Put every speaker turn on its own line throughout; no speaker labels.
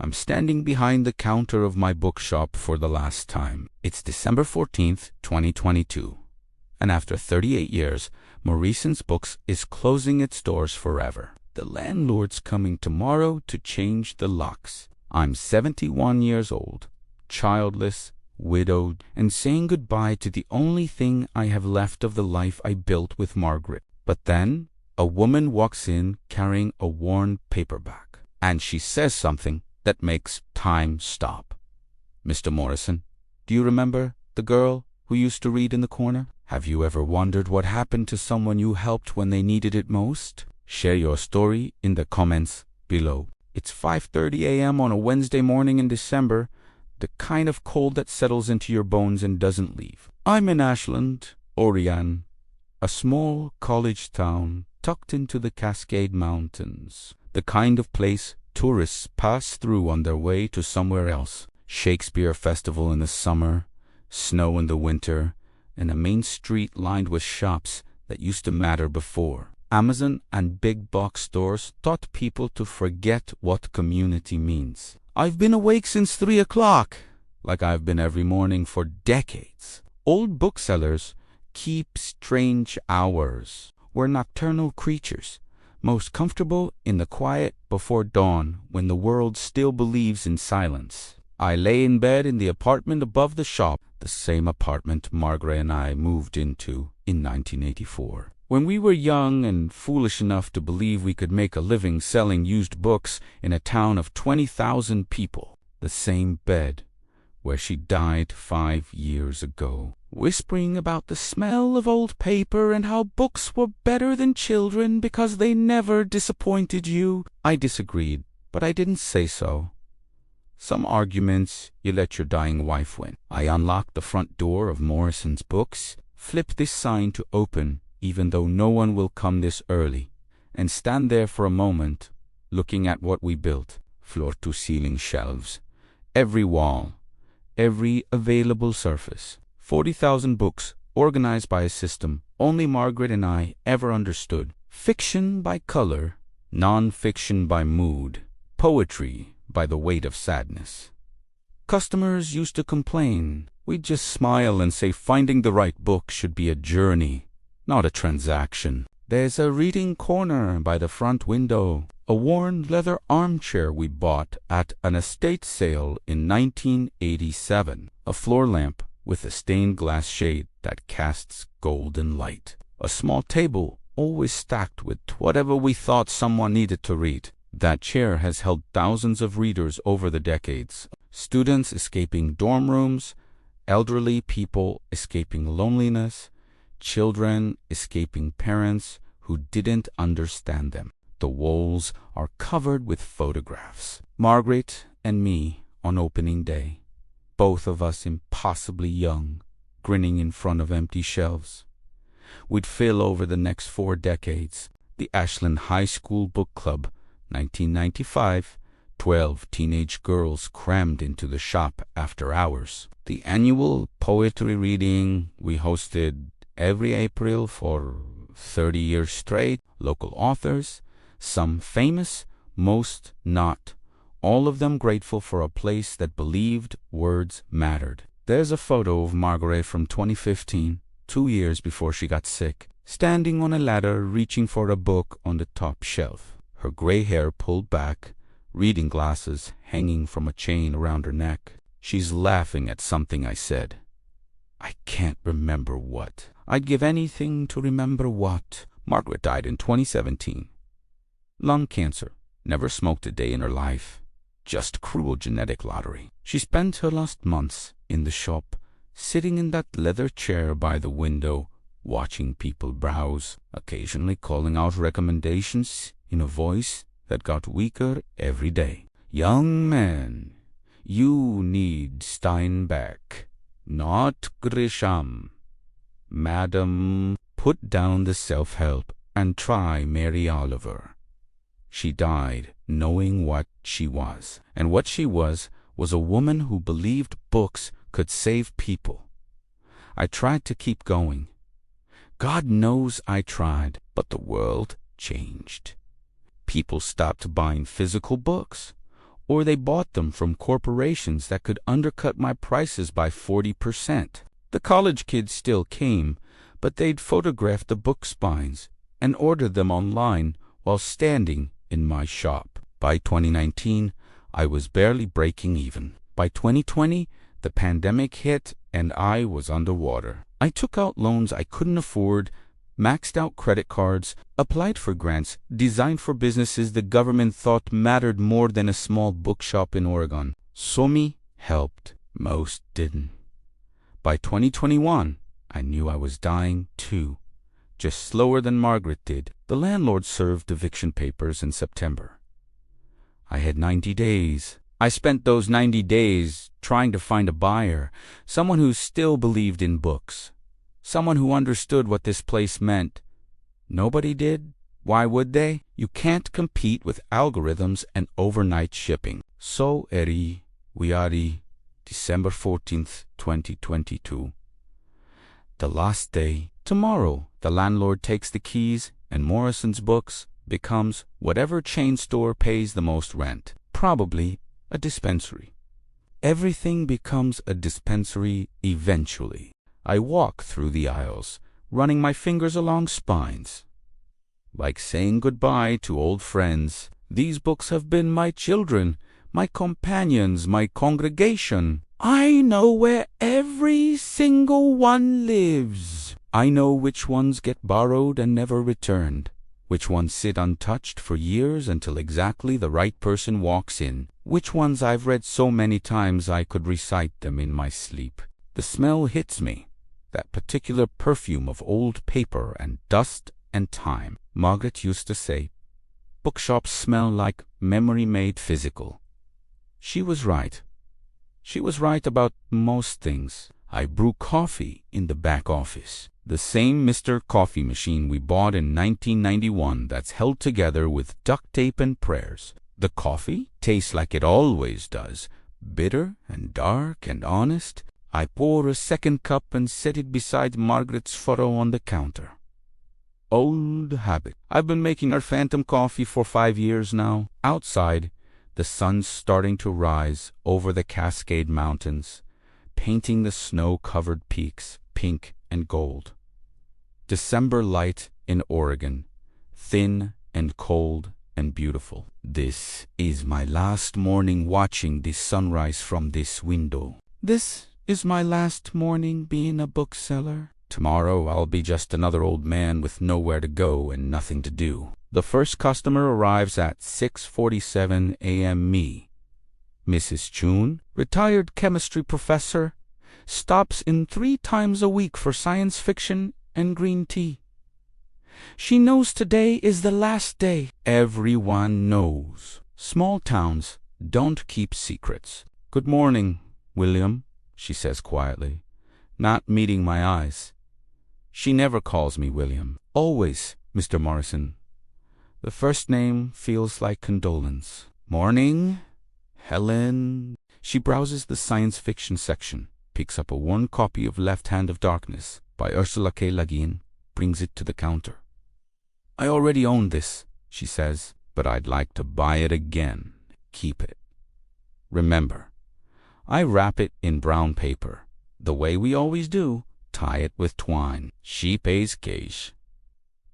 I'm standing behind the counter of my bookshop for the last time. It's December 14th, 2022. And after 38 years, Morrison's Books is closing its doors forever. The landlord's coming tomorrow to change the locks. I'm 71 years old, childless, widowed, and saying goodbye to the only thing I have left of the life I built with Margaret. But then a woman walks in carrying a worn paperback, and she says something that makes time stop. Mr. Morrison, do you remember the girl who used to read in the corner? Have you ever wondered what happened to someone you helped when they needed it most? Share your story in the comments below. It's 5:30 a.m. on a Wednesday morning in December, the kind of cold that settles into your bones and doesn't leave. I'm in Ashland, Oregon, a small college town tucked into the Cascade Mountains, the kind of place tourists pass through on their way to somewhere else. Shakespeare Festival in the summer, snow in the winter, and a main street lined with shops that used to matter before. Amazon and big box stores taught people to forget what community means. I've been awake since 3 o'clock, like I've been every morning for decades. Old booksellers keep strange hours. We're nocturnal creatures, most comfortable in the quiet before dawn when the world still believes in silence. I lay in bed in the apartment above the shop, the same apartment Margaret and I moved into in 1984. When we were young and foolish enough to believe we could make a living selling used books in a town of 20,000 people. The same bed where she died 5 years ago. Whispering about the smell of old paper and how books were better than children because they never disappointed you. I disagreed, but I didn't say so. Some arguments you let your dying wife win. I unlocked the front door of Morrison's Books, flipped this sign to open even though no one will come this early, and stand there for a moment looking at what we built. Floor-to-ceiling shelves, every wall, every available surface. 40,000 books organized by a system only Margaret and I ever understood. Fiction by color, non-fiction by mood, poetry by the weight of sadness. Customers used to complain. We'd just smile and say finding the right book should be a journey, not a transaction. There's a reading corner by the front window, a worn leather armchair we bought at an estate sale in 1987, a floor lamp with a stained glass shade that casts golden light, a small table always stacked with whatever we thought someone needed to read. That chair has held thousands of readers over the decades. Students escaping dorm rooms, elderly people escaping loneliness, children escaping parents who didn't understand them. The walls are covered with photographs. Margaret and me on opening day, both of us impossibly young, grinning in front of empty shelves. We'd fill over the next 4 decades. The Ashland High School Book Club, 1995, 12 teenage girls crammed into the shop after hours. The annual poetry reading we hosted every April for 30 years straight. Local authors, some famous, most not. All of them grateful for a place that believed words mattered. There's a photo of Margaret from 2015, 2 years before she got sick, standing on a ladder reaching for a book on the top shelf. Her gray hair pulled back, reading glasses hanging from a chain around her neck. She's laughing at something I said. I can't remember what. I'd give anything to remember what. Margaret died in 2017. Lung cancer. Never smoked a day in her life. Just cruel genetic lottery. She spent her last months in the shop, sitting in that leather chair by the window, watching people browse, occasionally calling out recommendations in a voice that got weaker every day. Young man, you need Steinbeck, not Grisham. Madam, put down the self-help and try Mary Oliver. She died knowing what she was, and what she was a woman who believed books could save people. I tried to keep going. God knows I tried, but the world changed. People stopped buying physical books, or they bought them from corporations that could undercut my prices by 40%. The college kids still came, but they'd photograph the book spines and order them online while standing in my shop. By 2019, I was barely breaking even. By 2020, the pandemic hit and I was underwater. I took out loans I couldn't afford, maxed out credit cards, applied for grants designed for businesses the government thought mattered more than a small bookshop in Oregon. Some helped, most didn't. By 2021, I knew I was dying too, just slower than Margaret did. The landlord served eviction papers in September. I had 90 days. I spent those 90 days trying to find a buyer, someone who still believed in books, someone who understood what this place meant. Nobody did. Why would they? You can't compete with algorithms and overnight shipping. So eri, wiari, December 14th, 2022. The last day. Tomorrow, the landlord takes the keys and Morrison's Books becomes whatever chain store pays the most rent. Probably a dispensary. Everything becomes a dispensary eventually. I walk through the aisles, running my fingers along spines. Like saying goodbye to old friends, these books have been my children, my companions, my congregation. I know where every single one lives. I know which ones get borrowed and never returned, which ones sit untouched for years until exactly the right person walks in, which ones I've read so many times I could recite them in my sleep. The smell hits me, that particular perfume of old paper and dust and time. Margaret used to say, bookshops smell like memory made physical. She was right. She was right about most things. I brew coffee in the back office. The same Mr. Coffee machine we bought in 1991 that's held together with duct tape and prayers. The coffee tastes like it always does, bitter and dark and honest. I pour a second cup and set it beside Margaret's photo on the counter. Old habit. I've been making our phantom coffee for 5 years now. Outside, the sun's starting to rise over the Cascade Mountains, painting the snow-covered peaks pink and gold. December light in Oregon, thin and cold and beautiful. This is my last morning watching the sunrise from this window. This is my last morning being a bookseller. Tomorrow I'll be just another old man with nowhere to go and nothing to do. The first customer arrives at 6:47 a.m. Me, Mrs. Chun, retired chemistry professor, stops in 3 times a week for science fiction and green tea. She knows today is the last day. Everyone knows. Small towns don't keep secrets. Good morning, William, she says quietly, not meeting my eyes. She never calls me William. Always, Mr. Morrison. The first name feels like condolence. Morning, Helen. She browses the science fiction section, picks up a worn copy of Left Hand of Darkness by Ursula K. Le Guin, brings it to the counter. I already own this, she says, but I'd like to buy it again. Keep it. Remember, I wrap it in brown paper, the way we always do, tie it with twine. She pays cash,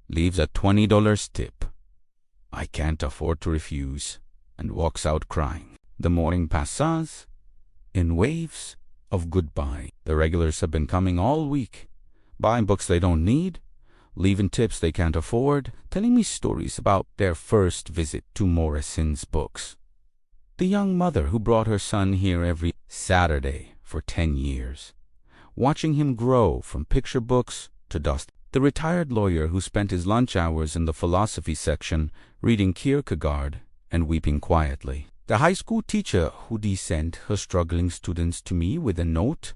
leaves a $20 tip. I can't afford to refuse, and walks out crying. The morning passes in waves of goodbye. The regulars have been coming all week, buying books they don't need, leaving tips they can't afford, telling me stories about their first visit to Morrison's Books. The young mother who brought her son here every Saturday for 10 years, watching him grow from picture books to dust. The retired lawyer who spent his lunch hours in the philosophy section reading Kierkegaard and weeping quietly. The high school teacher who sent her struggling students to me with a note,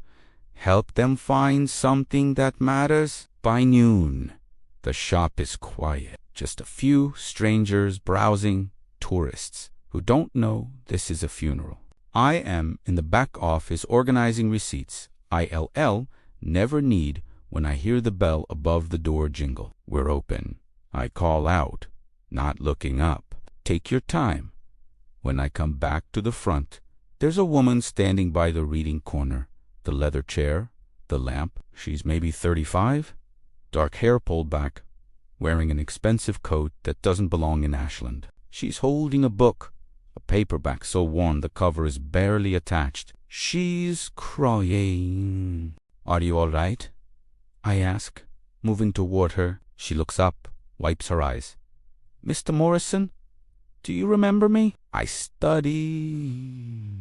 help them find something that matters. By noon, the shop is quiet. Just a few strangers browsing, tourists who don't know this is a funeral. I am in the back office organizing receipts. ILL, never need, when I hear the bell above the door jingle. We're open. I call out, not looking up. Take your time. When I come back to the front, there's a woman standing by the reading corner, the leather chair, the lamp. She's maybe 35, dark hair pulled back, wearing an expensive coat that doesn't belong in Ashland. She's holding a book, a paperback so worn the cover is barely attached. She's crying. "Are you all right?" I ask, moving toward her. She looks up, wipes her eyes. "Mr. Morrison, do you remember me?" I study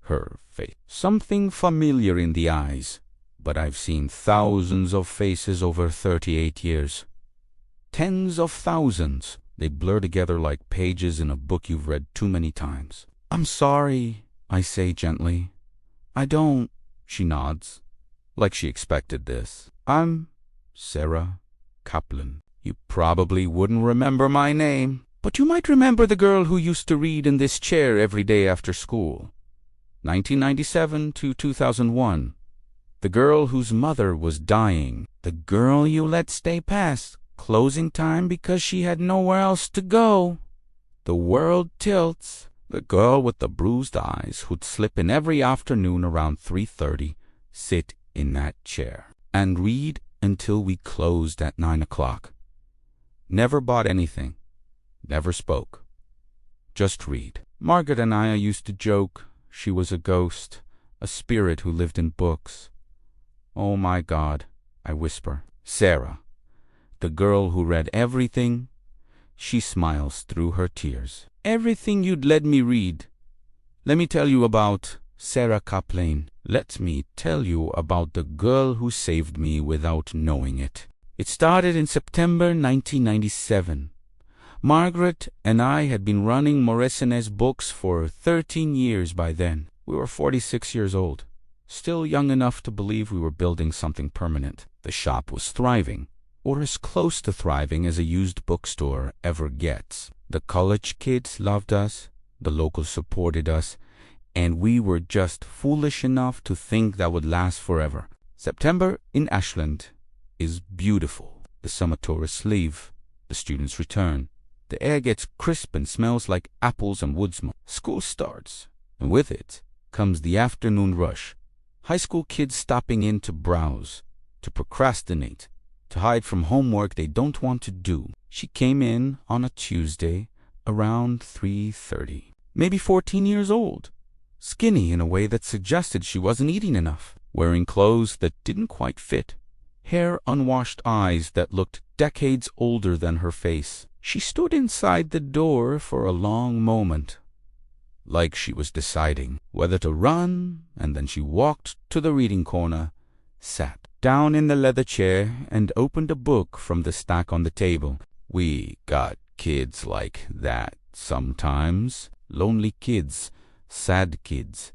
her face. Something familiar in the eyes, but I've seen thousands of faces over 38 years. Tens of thousands. They blur together like pages in a book you've read too many times. "I'm sorry," I say gently. "I don't." She nods, like she expected this. "I'm Sarah Kaplan. You probably wouldn't remember my name, but you might remember the girl who used to read in this chair every day after school. 1997 to 2001. The girl whose mother was dying. The girl you let stay past closing time because she had nowhere else to go. The world tilts. The girl with the bruised eyes who'd slip in every afternoon around 3:30, sit in that chair, and read until we closed at 9 o'clock. Never bought anything. Never spoke. Just read. Margaret and I used to joke she was a ghost, a spirit who lived in books. Oh my God, I whisper. Sarah, the girl who read everything, she smiles through her tears. Everything you'd let me read. Let me tell you about Sarah Kaplan. Let me tell you about the girl who saved me without knowing it. It started in September 1997. Margaret and I had been running Morrison's books for 13 years by then. We were 46 years old, still young enough to believe we were building something permanent. The shop was thriving, or as close to thriving as a used bookstore ever gets. The college kids loved us, the locals supported us, and we were just foolish enough to think that would last forever. September in Ashland is beautiful. The summer tourists leave, the students return. The air gets crisp and smells like apples and wood smoke. School starts, and with it comes the afternoon rush. High school kids stopping in to browse, to procrastinate, to hide from homework they don't want to do. She came in on a Tuesday around 3:30, maybe 14 years old, skinny in a way that suggested she wasn't eating enough, wearing clothes that didn't quite fit, hair unwashed, eyes that looked decades older than her face. She stood inside the door for a long moment, like she was deciding whether to run, and then she walked to the reading corner, sat down in the leather chair, and opened a book from the stack on the table. We got kids like that sometimes. Lonely kids, sad kids,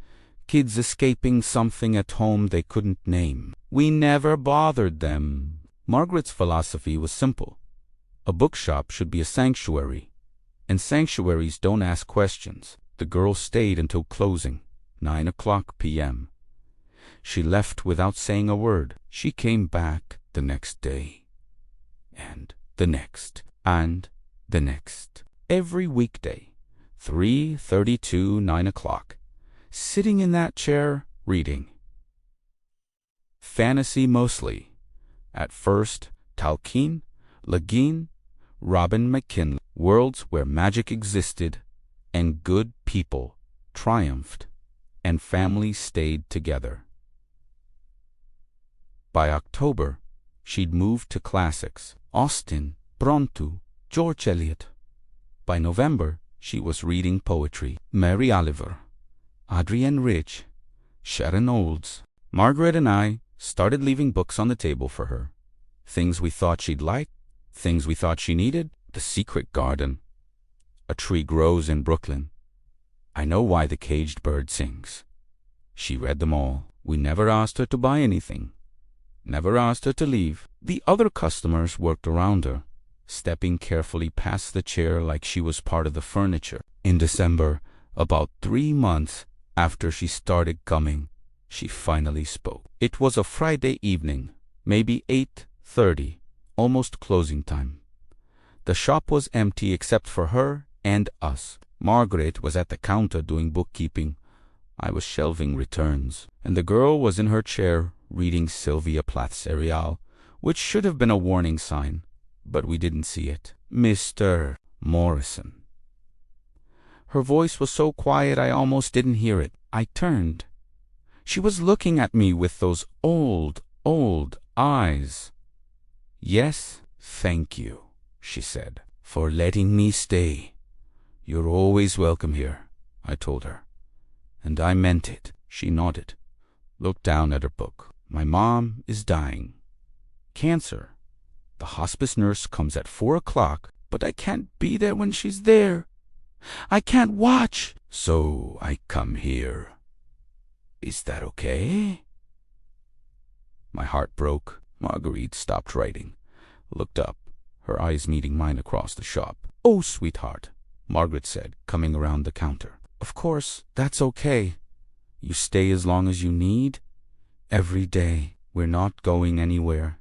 kids escaping something at home they couldn't name. We never bothered them. Margaret's philosophy was simple. A bookshop should be a sanctuary, and sanctuaries don't ask questions. The girl stayed until closing, 9 o'clock p.m. She left without saying a word. She came back the next day, and the next, and the next. Every weekday, 3:30 to 9 o'clock, sitting in that chair, reading. Fantasy mostly. At first, Tolkien, Le Guin, Robin McKinley. Worlds where magic existed, and good people triumphed, and families stayed together. By October, she'd moved to classics. Austen, Bronte, George Eliot. By November, she was reading poetry. Mary Oliver, Adrienne Rich, Sharon Olds. Margaret and I started leaving books on the table for her. Things we thought she'd like, things we thought she needed. The Secret Garden. A tree grows in Brooklyn. I know why the caged bird sings. She read them all. We never asked her to buy anything. Never asked her to leave. The other customers worked around her, stepping carefully past the chair like she was part of the furniture. In December, about 3 months after she started coming, she finally spoke. It was a Friday evening, maybe 8:30, almost closing time. The shop was empty except for her and us. Margaret was at the counter doing bookkeeping. I was shelving returns, and the girl was in her chair reading Sylvia Plath's serial, which should have been a warning sign, but we didn't see it. Mr. Morrison. Her voice was so quiet I almost didn't hear it. I turned. She was looking at me with those old eyes. "Yes, thank you," she said, "for letting me stay. You're always welcome here," I told her. And I meant it. She nodded, looked down at her book. "My mom is dying. Cancer. The hospice nurse comes at 4 o'clock, but I can't be there when she's there. I can't watch. So I come here. Is that okay?" My heart broke. Marguerite stopped writing, looked up, her eyes meeting mine across the shop. "Oh, sweetheart," Margaret said, coming around the counter. "Of course, that's okay. You stay as long as you need. Every day. We're not going anywhere."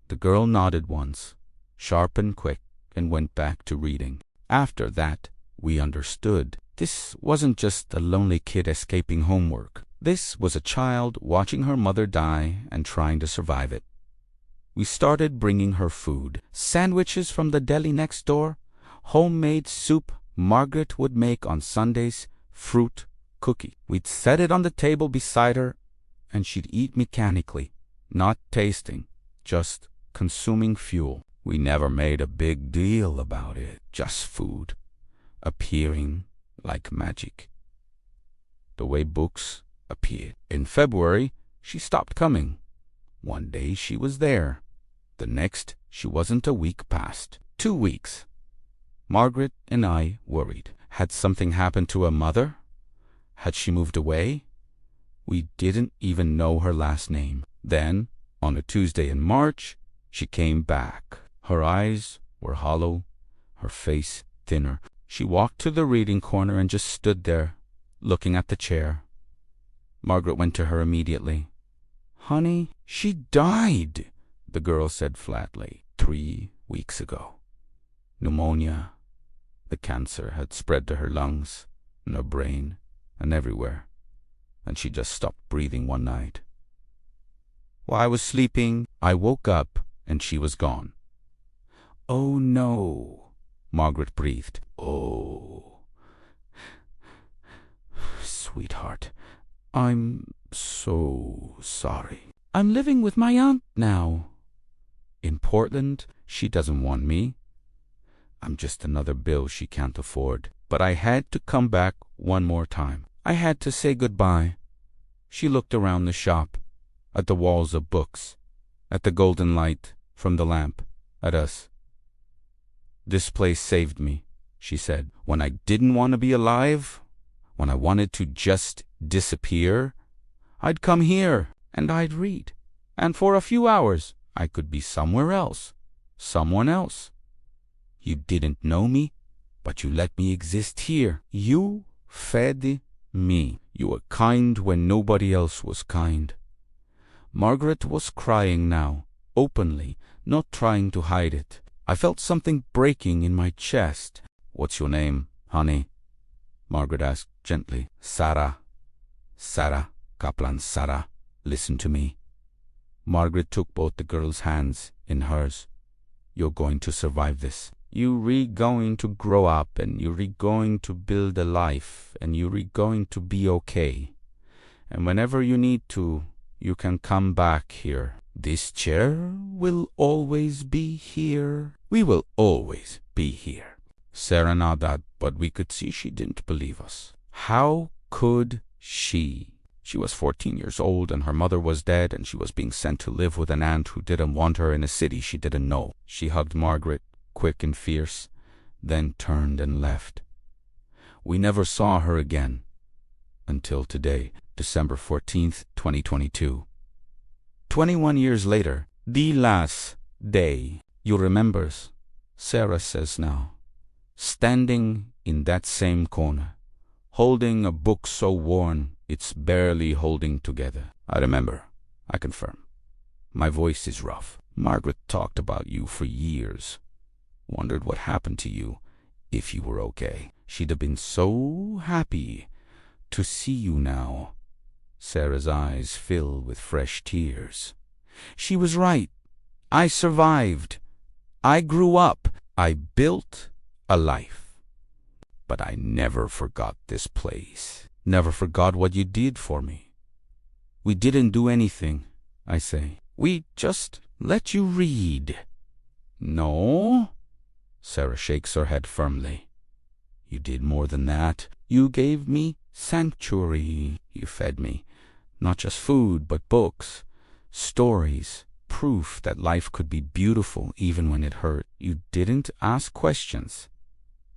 The girl nodded once, sharp and quick, and went back to reading. After that, we understood. This wasn't just a lonely kid escaping homework. This was a child watching her mother die and trying to survive it. We started bringing her food, sandwiches from the deli next door, homemade soup Margaret would make on Sundays, fruit, cookie. We'd set it on the table beside her, and she'd eat mechanically, not tasting, just consuming fuel. We never made a big deal about it, just food, appearing like magic. The way books appeared. In February, she stopped coming. One day she was there. The next, she wasn't. A week passed. 2 weeks. Margaret and I worried. Had something happened to her mother? Had she moved away? We didn't even know her last name. Then, on a Tuesday in March, she came back. Her eyes were hollow, her face thinner. She walked to the reading corner and just stood there, looking at the chair. Margaret went to her immediately. "Honey, she died," the girl said flatly. 3 weeks ago. Pneumonia. The cancer had spread to her lungs, and her brain, and everywhere. And she just stopped breathing one night. While I was sleeping, I woke up, and she was gone. "Oh, no," Margaret breathed. "Oh, sweetheart, I'm so sorry. I'm living with my aunt now. In Portland, she doesn't want me. I'm just another bill she can't afford. But I had to come back one more time. I had to say goodbye." She looked around the shop, at the walls of books, at the golden light from the lamp, at us. "This place saved me," she said. "When I didn't want to be alive, when I wanted to just disappear, I'd come here and I'd read. And for a few hours, I could be somewhere else, someone else. You didn't know me, but you let me exist here. You fed me. You were kind when nobody else was kind." Margaret was crying now, openly, not trying to hide it. I felt something breaking in my chest. "What's your name, honey?" Margaret asked gently. "Sarah. Sarah. Kaplan Sarah. Listen to me." Margaret took both the girl's hands in hers. "You're going to survive this. You're going to grow up, and you're going to build a life, and you're going to be okay. And whenever you need to, you can come back here. This chair will always be here. We will always be here." Sarah nodded, but we could see she didn't believe us. How could she? She was 14 years old, and her mother was dead, and she was being sent to live with an aunt who didn't want her in a city she didn't know. She hugged Margaret, quick and fierce, then turned and left. We never saw her again until today, December 14th, 2022. 21 years later, the last day. You remembers, Sarah says now, standing in that same corner, holding a book so worn it's barely holding together. I remember, I confirm. My voice is rough. Margaret talked about you for years. Wondered what happened to you, if you were okay. She'd have been so happy to see you now. Sarah's eyes fill with fresh tears. She was right. I survived. I grew up. I built a life. But I never forgot this place. Never forgot what you did for me. We didn't do anything, I say. We just let you read. No? Sarah shakes her head firmly. You did more than that. You gave me sanctuary. You fed me. Not just food, but books, stories, proof that life could be beautiful even when it hurt. You didn't ask questions.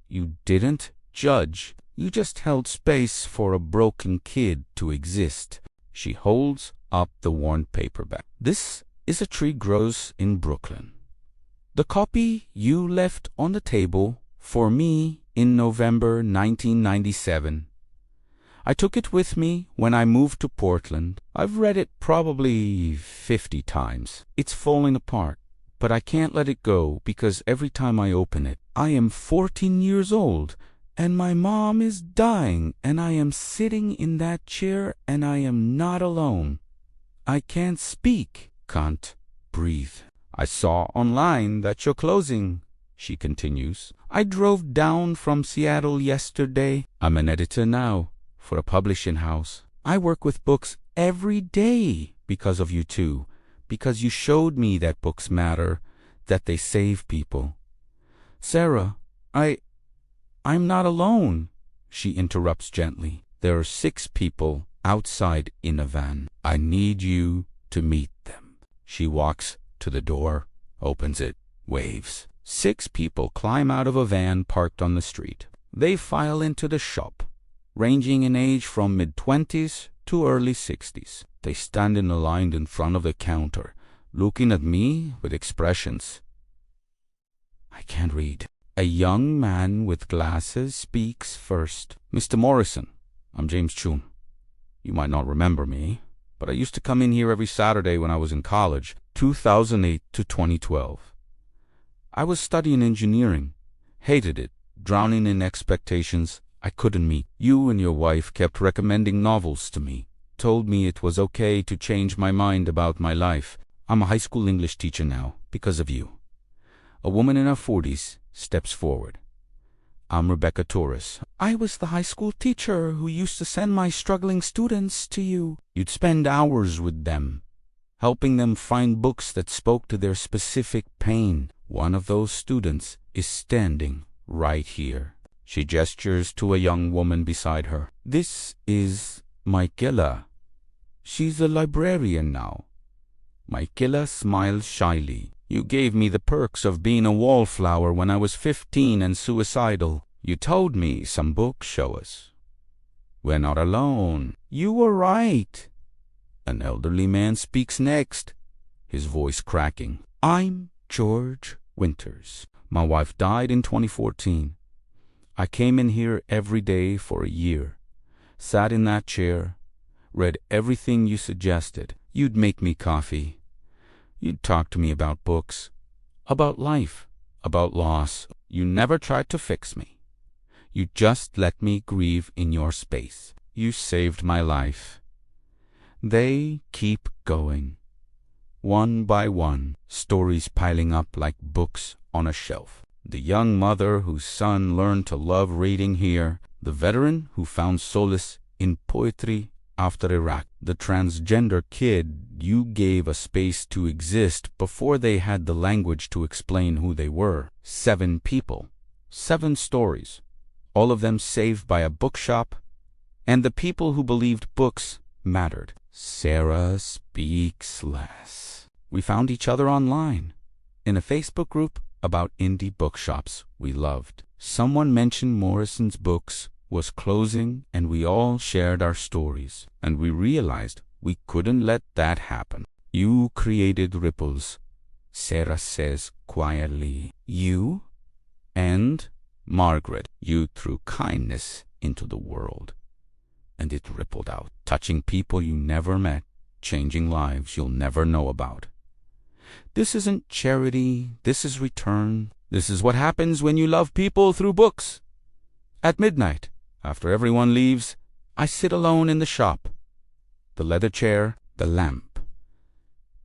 You didn't judge. You just held space for a broken kid to exist. She holds up the worn paperback. This is A Tree Grows in Brooklyn. The copy you left on the table for me in November 1997. I took it with me when I moved to Portland. I've read it probably 50 times. It's falling apart, but I can't let it go because every time I open it, I am 14 years old and my mom is dying and I am sitting in that chair and I am not alone. I can't speak, can't breathe. I saw online that you're closing, she continues. I drove down from Seattle yesterday. I'm an editor now for a publishing house. I work with books every day because of you two, because you showed me that books matter, that they save people. Sarah, I'm not alone, she interrupts gently. There are 6 people outside in a van. I need you to meet them. She walks to the door, opens it, waves. 6 people climb out of a van parked on the street. They file into the shop, ranging in age from mid-20s to early 60s. They stand in a line in front of the counter, looking at me with expressions I can't read. A young man with glasses speaks first. Mr. Morrison, I'm James Choon. You might not remember me, but I used to come in here every Saturday when I was in college, 2008 to 2012. I was studying engineering, hated it, drowning in expectations I couldn't meet. You and your wife kept recommending novels to me, told me it was okay to change my mind about my life. I'm a high school English teacher now because of you. A woman in her 40s steps forward. I'm Rebecca Torres. I was the high school teacher who used to send my struggling students to you. You'd spend hours with them, helping them find books that spoke to their specific pain. One of those students is standing right here. She gestures to a young woman beside her. This is Michaela. She's a librarian now. Michaela smiles shyly. You gave me the perks of being a wallflower when I was 15 and suicidal. You told me some books show us. We're not alone. You were right. An elderly man speaks next, his voice cracking. I'm George Winters. My wife died in 2014. I came in here every day for a year, sat in that chair, read everything you suggested. You'd make me coffee. You'd talk to me about books, about life, about loss. You never tried to fix me. You just let me grieve in your space. You saved my life. They keep going. One by one, stories piling up like books on a shelf. The young mother whose son learned to love reading here. The veteran who found solace in poetry after Iraq. The transgender kid you gave a space to exist before they had the language to explain who they were. 7 people, 7 stories, all of them saved by a bookshop, and the people who believed books mattered. Sarah speaks less. We found each other online, in a Facebook group about indie bookshops we loved. Someone mentioned Morrison's books was closing, and we all shared our stories, and we realized we couldn't let that happen. You created ripples, Sarah says quietly. You and Margaret, you threw kindness into the world, and it rippled out, touching people you never met, changing lives you'll never know about. This isn't charity, this is return. This is what happens when you love people through books. At midnight, after everyone leaves, I sit alone in the shop. The leather chair, the lamp,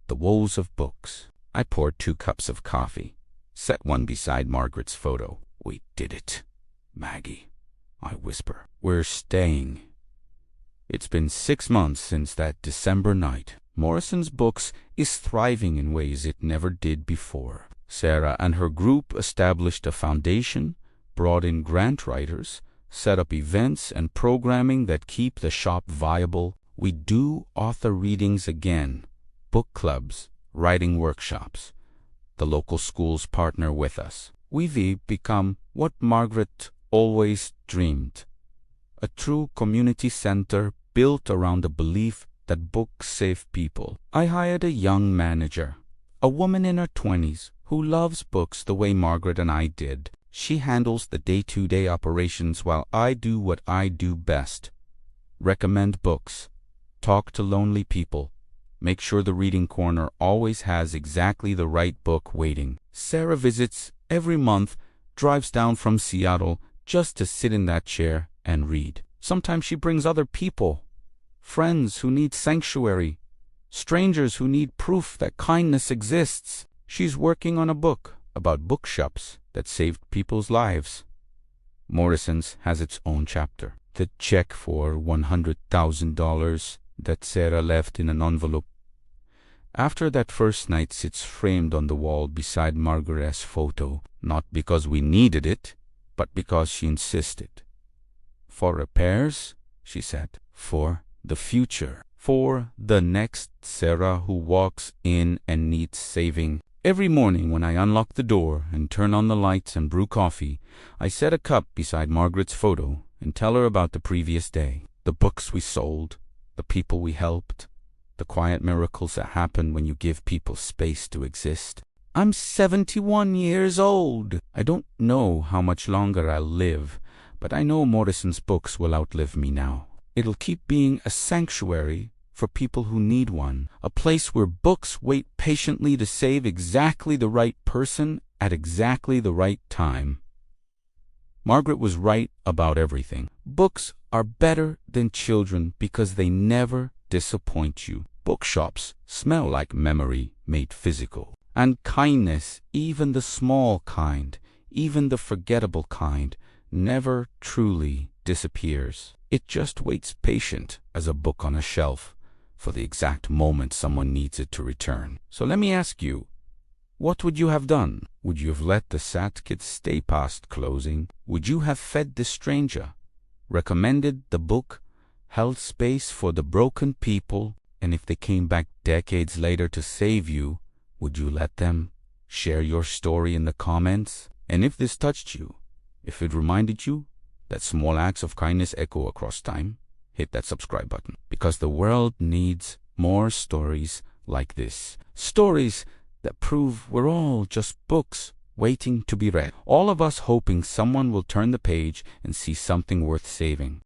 the woes of books. I poured 2 cups of coffee, set one beside Margaret's photo. We did it, Maggie, I whisper. We're staying. It's been 6 months since that December night. Morrison's Books is thriving in ways it never did before. Sarah and her group established a foundation, brought in grant writers, set up events and programming that keep the shop viable. We do author readings again, book clubs, writing workshops. The local schools partner with us. We've become what Margaret always dreamed. A true community center built around the belief that books save people. I hired a young manager, a woman in her 20s who loves books the way Margaret and I did. She handles the day-to-day operations while I do what I do best. Recommend books, talk to lonely people, make sure the reading corner always has exactly the right book waiting. Sarah visits every month, drives down from Seattle just to sit in that chair and read. Sometimes she brings other people, friends who need sanctuary, strangers who need proof that kindness exists. She's working on a book about bookshops that saved people's lives. Morrison's has its own chapter. The check for $100,000 that Sarah left in an envelope. After that first night sits framed on the wall beside Margaret's photo, not because we needed it, but because she insisted. For repairs, she said, for the future, for the next Sarah who walks in and needs saving. Every morning when I unlock the door and turn on the lights and brew coffee, I set a cup beside Margaret's photo and tell her about the previous day, the books we sold, the people we helped, the quiet miracles that happen when you give people space to exist. I'm 71 years old. I don't know how much longer I'll live, but I know Morrison's Books will outlive me now. It'll keep being a sanctuary for people who need one, a place where books wait patiently to save exactly the right person at exactly the right time. Margaret was right about everything. Books are better than children because they never disappoint you. Bookshops smell like memory made physical. And kindness, even the small kind, even the forgettable kind, never truly disappears. It just waits patient as a book on a shelf for the exact moment someone needs it to return. So let me ask you, what would you have done? Would you have let the sad kids stay past closing? Would you have fed this stranger, recommended the book, held space for the broken people, and if they came back decades later to save you, would you let them share your story in the comments? And if this touched you, if it reminded you that small acts of kindness echo across time, hit that subscribe button, because the world needs more stories like this. Stories that prove we're all just books waiting to be read. All of us hoping someone will turn the page and see something worth saving.